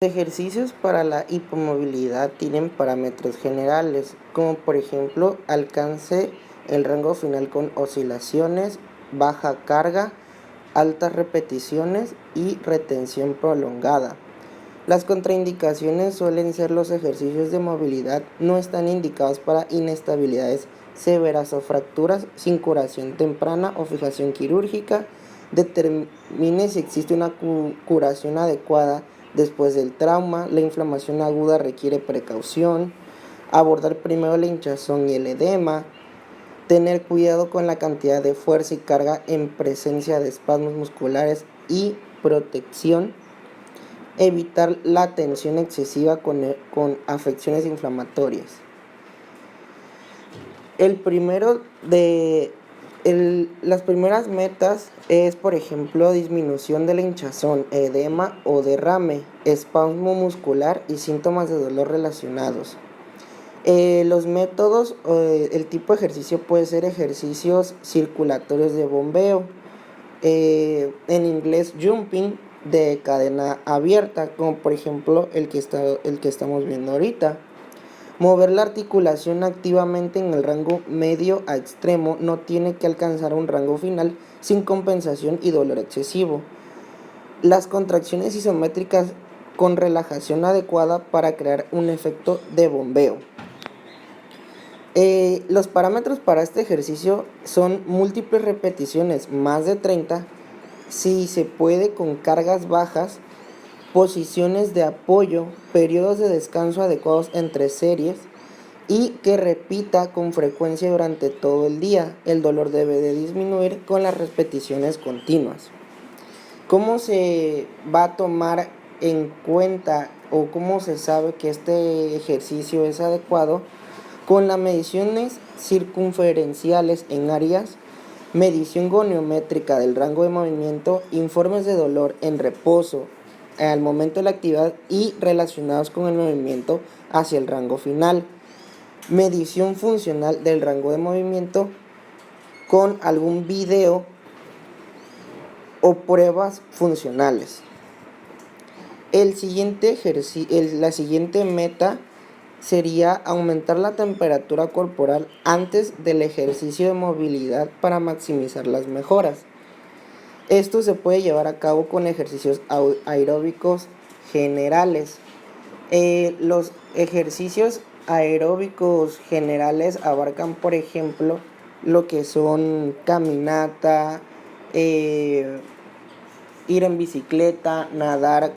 Ejercicios para la hipomovilidad tienen parámetros generales, como por ejemplo alcance el rango final con oscilaciones, baja carga, altas repeticiones y retención prolongada. Las contraindicaciones suelen ser los ejercicios de movilidad no están indicados para inestabilidades severas o fracturas sin curación temprana o fijación quirúrgica. Determine si existe una curación adecuada después del trauma. La inflamación aguda requiere precaución. Abordar primero la hinchazón y el edema. Tener cuidado con la cantidad de fuerza y carga en presencia de espasmos musculares y protección. Evitar la tensión excesiva con afecciones inflamatorias. Las primeras metas es, por ejemplo, disminución de la hinchazón, edema o derrame, espasmo muscular y síntomas de dolor relacionados. Los métodos, el tipo de ejercicio puede ser ejercicios circulatorios de bombeo, en inglés jumping, de cadena abierta, como por ejemplo el que estamos viendo ahorita. Mover la articulación activamente en el rango medio a extremo no tiene que alcanzar un rango final sin compensación y dolor excesivo. Las contracciones isométricas con relajación adecuada para crear un efecto de bombeo. Los parámetros para este ejercicio son múltiples repeticiones, más de 30, si se puede con cargas bajas, posiciones de apoyo, periodos de descanso adecuados entre series y que repita con frecuencia durante todo el día. El dolor debe de disminuir con las repeticiones continuas. ¿Cómo se va a tomar en cuenta o cómo se sabe que este ejercicio es adecuado? Con las mediciones circunferenciales en áreas, medición goniométrica del rango de movimiento, informes de dolor en reposo al momento de la actividad y relacionados con el movimiento hacia el rango final. Medición funcional del rango de movimiento con algún video o pruebas funcionales. La siguiente meta sería aumentar la temperatura corporal antes del ejercicio de movilidad para maximizar las mejoras. Esto se puede llevar a cabo con ejercicios aeróbicos generales. Los ejercicios aeróbicos generales abarcan, por ejemplo, lo que son caminata, ir en bicicleta, nadar,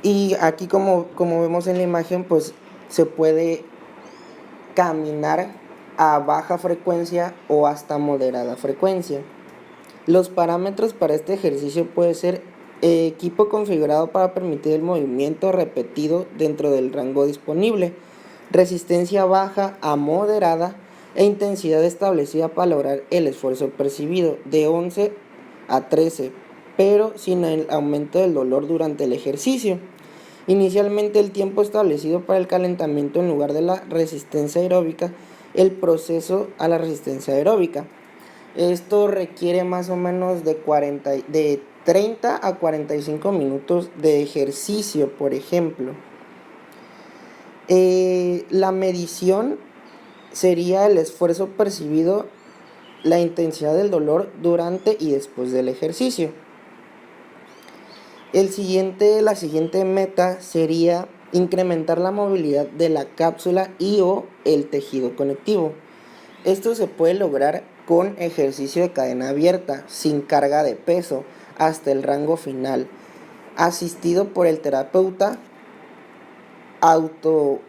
y aquí como vemos en la imagen, pues se puede caminar a baja frecuencia o hasta moderada frecuencia. Los parámetros para este ejercicio puede ser equipo configurado para permitir el movimiento repetido dentro del rango disponible, resistencia baja a moderada e intensidad establecida para lograr el esfuerzo percibido de 11 a 13, pero sin el aumento del dolor durante el ejercicio. Inicialmente el tiempo establecido para el calentamiento en lugar de la resistencia aeróbica, el proceso a la resistencia aeróbica. Esto requiere más o menos de 30 a 45 minutos de ejercicio, por ejemplo. La medición sería el esfuerzo percibido, la intensidad del dolor durante y después del ejercicio. La siguiente meta sería incrementar la movilidad de la cápsula y o el tejido conectivo. Esto se puede lograr con ejercicio de cadena abierta, sin carga de peso, hasta el rango final, asistido por el terapeuta, autoayudado,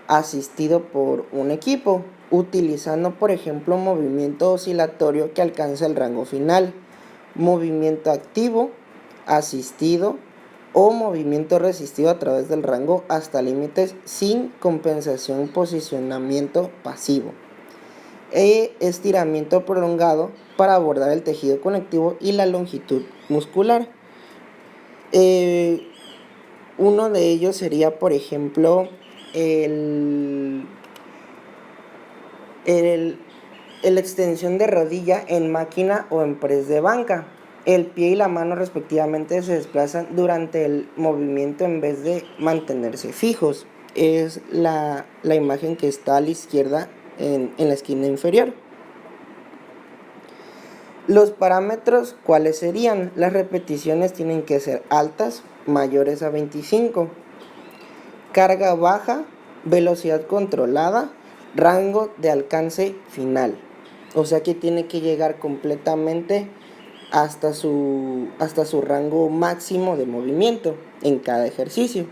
asistido por un equipo, utilizando por ejemplo movimiento oscilatorio que alcanza el rango final, movimiento activo, asistido o movimiento resistido a través del rango hasta límites sin compensación, posicionamiento pasivo. Estiramiento prolongado para abordar el tejido conectivo y la longitud muscular. Uno de ellos sería, por ejemplo, la extensión de rodilla en máquina o en press de banca. El pie y la mano respectivamente se desplazan durante el movimiento en vez de mantenerse fijos. Es la imagen que está a la izquierda en la esquina inferior. Los parámetros, ¿cuáles serían? Las repeticiones tienen que ser altas, mayores a 25. Carga baja, velocidad controlada, rango de alcance final. O sea que tiene que llegar completamente hasta su rango máximo de movimiento en cada ejercicio.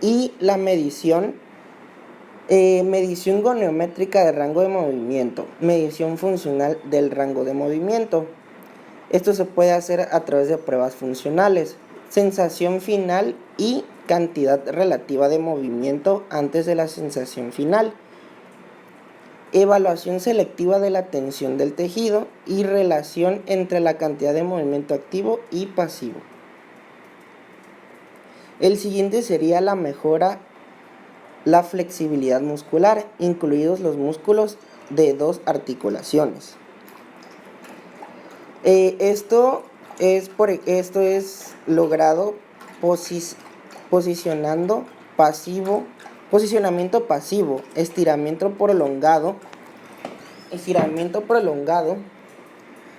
Y la medición goniométrica del rango de movimiento, medición funcional del rango de movimiento. Esto se puede hacer a través de pruebas funcionales, sensación final y cantidad relativa de movimiento antes de la sensación final, evaluación selectiva de la tensión del tejido y relación entre la cantidad de movimiento activo y pasivo. El siguiente sería la mejora, la flexibilidad muscular, incluidos los músculos de dos articulaciones. Esto es logrado posicionamiento pasivo, estiramiento prolongado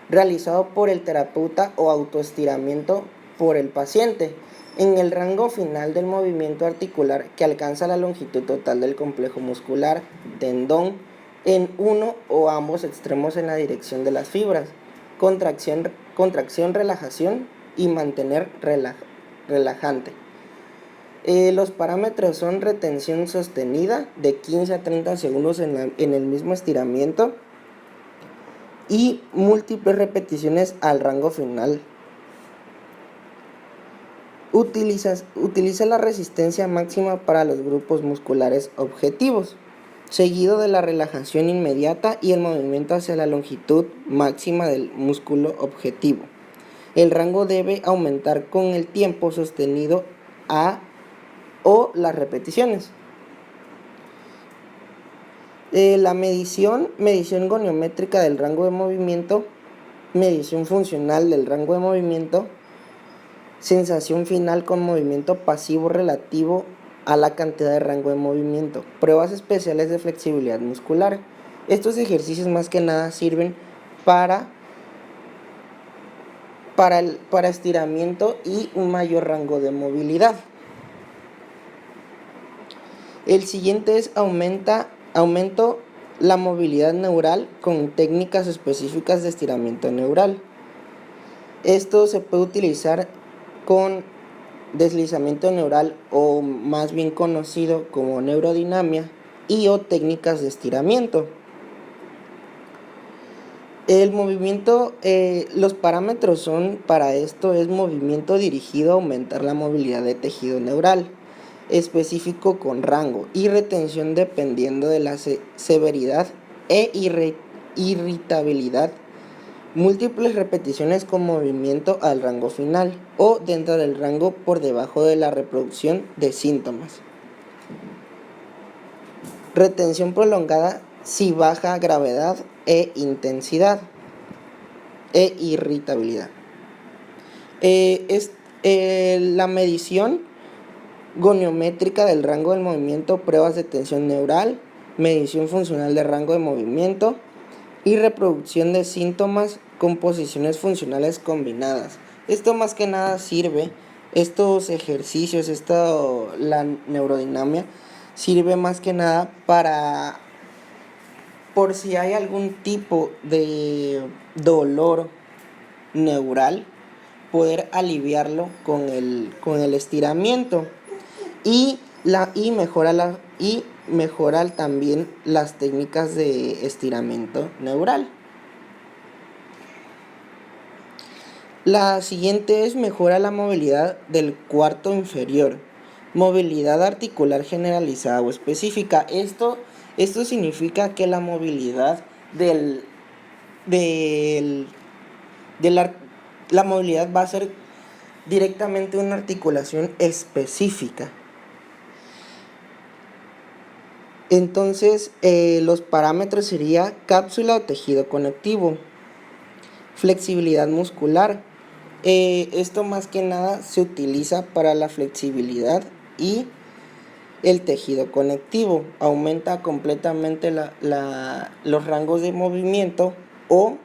realizado por el terapeuta o autoestiramiento por el paciente en el rango final del movimiento articular que alcanza la longitud total del complejo muscular, tendón, en uno o ambos extremos en la dirección de las fibras, contracción, relajación y mantener relajante. Los parámetros son retención sostenida de 15 a 30 segundos en el mismo estiramiento y múltiples repeticiones al rango final. Utiliza la resistencia máxima para los grupos musculares objetivos, seguido de la relajación inmediata y el movimiento hacia la longitud máxima del músculo objetivo. El rango debe aumentar con el tiempo sostenido o las repeticiones. La medición goniométrica del rango de movimiento, medición funcional del rango de movimiento, sensación final con movimiento pasivo relativo a la cantidad de rango de movimiento, pruebas especiales de flexibilidad muscular. Estos ejercicios más que nada sirven para estiramiento y un mayor rango de movilidad. El siguiente es aumento la movilidad neural con técnicas específicas de estiramiento neural. Esto se puede utilizar con deslizamiento neural, o más bien conocido como neurodinamia, y o técnicas de estiramiento. El movimiento, los parámetros son para esto es movimiento dirigido a aumentar la movilidad de tejido neural específico con rango y retención dependiendo de la severidad e irritabilidad. Múltiples repeticiones con movimiento al rango final o dentro del rango por debajo de la reproducción de síntomas. Retención prolongada si baja gravedad e intensidad e irritabilidad. La medición goniométrica del rango del movimiento, pruebas de tensión neural, medición funcional de rango de movimiento y reproducción de síntomas con posiciones funcionales combinadas. Esto más que nada sirve, estos ejercicios, la neurodinamia, sirve más que nada por si hay algún tipo de dolor neural, poder aliviarlo con el estiramiento y mejorar también las técnicas de estiramiento neural. La siguiente es mejora la movilidad del cuarto inferior, movilidad articular generalizada o específica. Esto significa que la movilidad la movilidad va a ser directamente una articulación específica. Entonces, los parámetros sería cápsula o tejido conectivo, Flexibilidad muscular. Esto más que nada se utiliza para la flexibilidad y el tejido conectivo. Aumenta completamente los rangos de movimiento o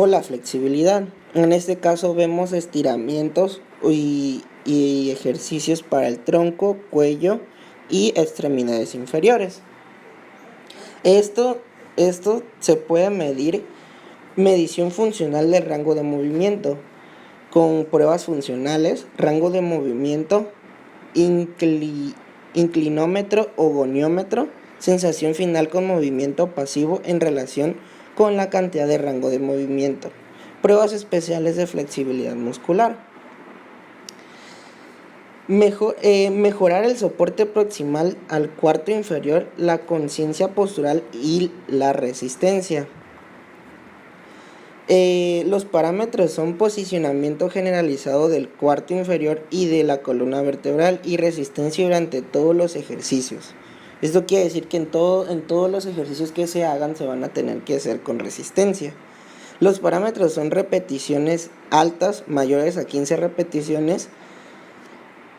la flexibilidad. En este caso vemos estiramientos y ejercicios para el tronco, cuello y extremidades inferiores. Esto se puede medir medición funcional del rango de movimiento con pruebas funcionales, rango de movimiento, inclinómetro o goniómetro, sensación final con movimiento pasivo en relación con la cantidad de rango de movimiento, pruebas especiales de flexibilidad muscular. Mejorar el soporte proximal al cuarto inferior, la conciencia postural y la resistencia. Los parámetros son posicionamiento generalizado del cuarto inferior y de la columna vertebral y resistencia durante todos los ejercicios. Esto quiere decir que en todos los ejercicios que se hagan se van a tener que hacer con resistencia. Los parámetros son repeticiones altas, mayores a 15 repeticiones,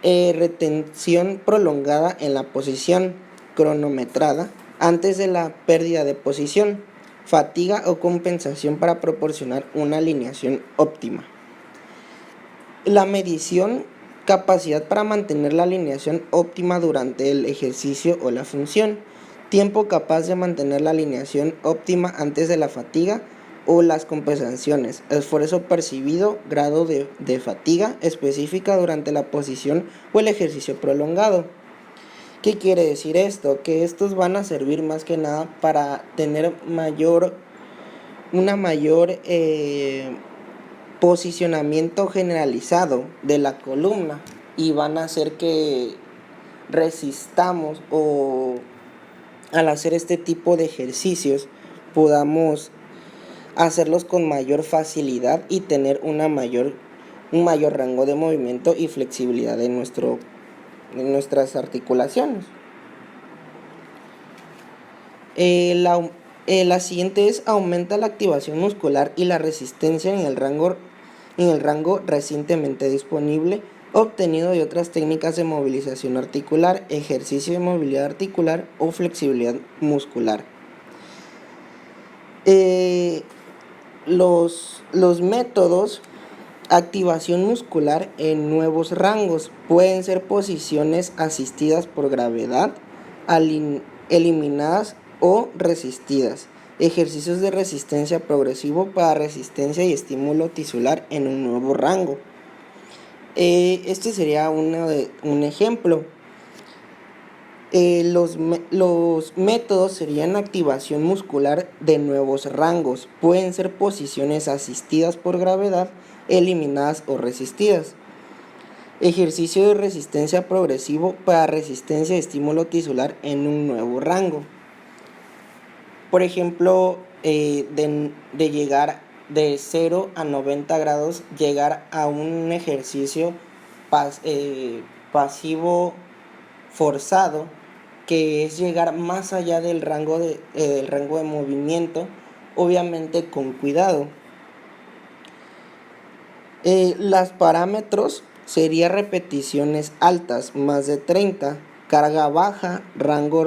retención prolongada en la posición cronometrada antes de la pérdida de posición, fatiga o compensación para proporcionar una alineación óptima. La medición, capacidad para mantener la alineación óptima durante el ejercicio o la función, tiempo capaz de mantener la alineación óptima antes de la fatiga o las compensaciones, esfuerzo percibido, grado de fatiga específica durante la posición o el ejercicio prolongado. ¿Qué quiere decir esto? Que estos van a servir más que nada para tener una mayor posicionamiento generalizado de la columna y van a hacer que resistamos o al hacer este tipo de ejercicios podamos hacerlos con mayor facilidad y tener un mayor rango de movimiento y flexibilidad en nuestras articulaciones. La siguiente es: aumenta la activación muscular y la resistencia en el rango recientemente disponible, obtenido de otras técnicas de movilización articular, ejercicio de movilidad articular o flexibilidad muscular. Los métodos: activación muscular en nuevos rangos. Pueden ser posiciones asistidas por gravedad, eliminadas o resistidas. Ejercicios de resistencia progresivo para resistencia y estímulo tisular en un nuevo rango. Este sería un ejemplo. Los métodos serían activación muscular de nuevos rangos. Pueden ser posiciones asistidas por gravedad, eliminadas o resistidas. Ejercicio de resistencia progresivo para resistencia y estímulo tisular en un nuevo rango. Por ejemplo, de llegar de 0 a 90 grados, llegar a un ejercicio pasivo forzado, que es llegar más allá del rango de movimiento, obviamente con cuidado. Los parámetros serían repeticiones altas, más de 30, carga baja, rango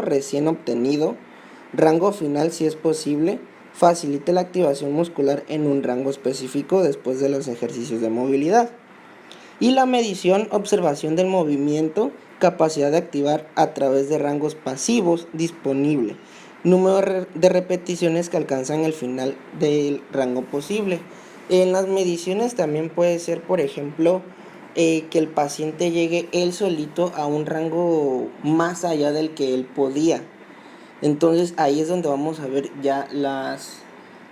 recién obtenido, rango final si es posible, facilite la activación muscular en un rango específico después de los ejercicios de movilidad. Y la medición, observación del movimiento, capacidad de activar a través de rangos pasivos disponible, número de repeticiones que alcanzan el final del rango posible. En las mediciones también puede ser, por ejemplo, que el paciente llegue él solito a un rango más allá del que él podía. Entonces ahí es donde vamos a ver ya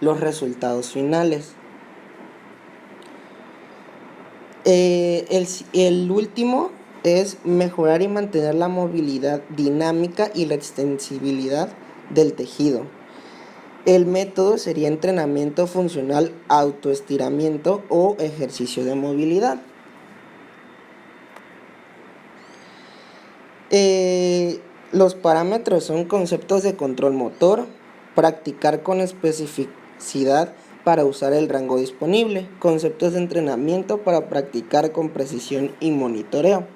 los resultados finales. El último es mejorar y mantener la movilidad dinámica y la extensibilidad del tejido. El método sería entrenamiento funcional, autoestiramiento o ejercicio de movilidad. Los parámetros son conceptos de control motor, practicar con capacidad para usar el rango disponible, conceptos de entrenamiento para practicar con precisión y monitoreo.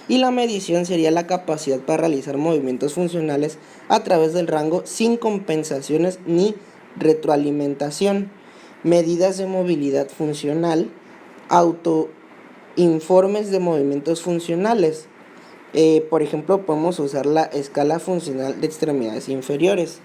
Y la medición sería la capacidad para realizar movimientos funcionales a través del rango sin compensaciones ni retroalimentación. Medidas de movilidad funcional, autoinformes de movimientos funcionales. Por ejemplo, podemos usar la escala funcional de extremidades inferiores.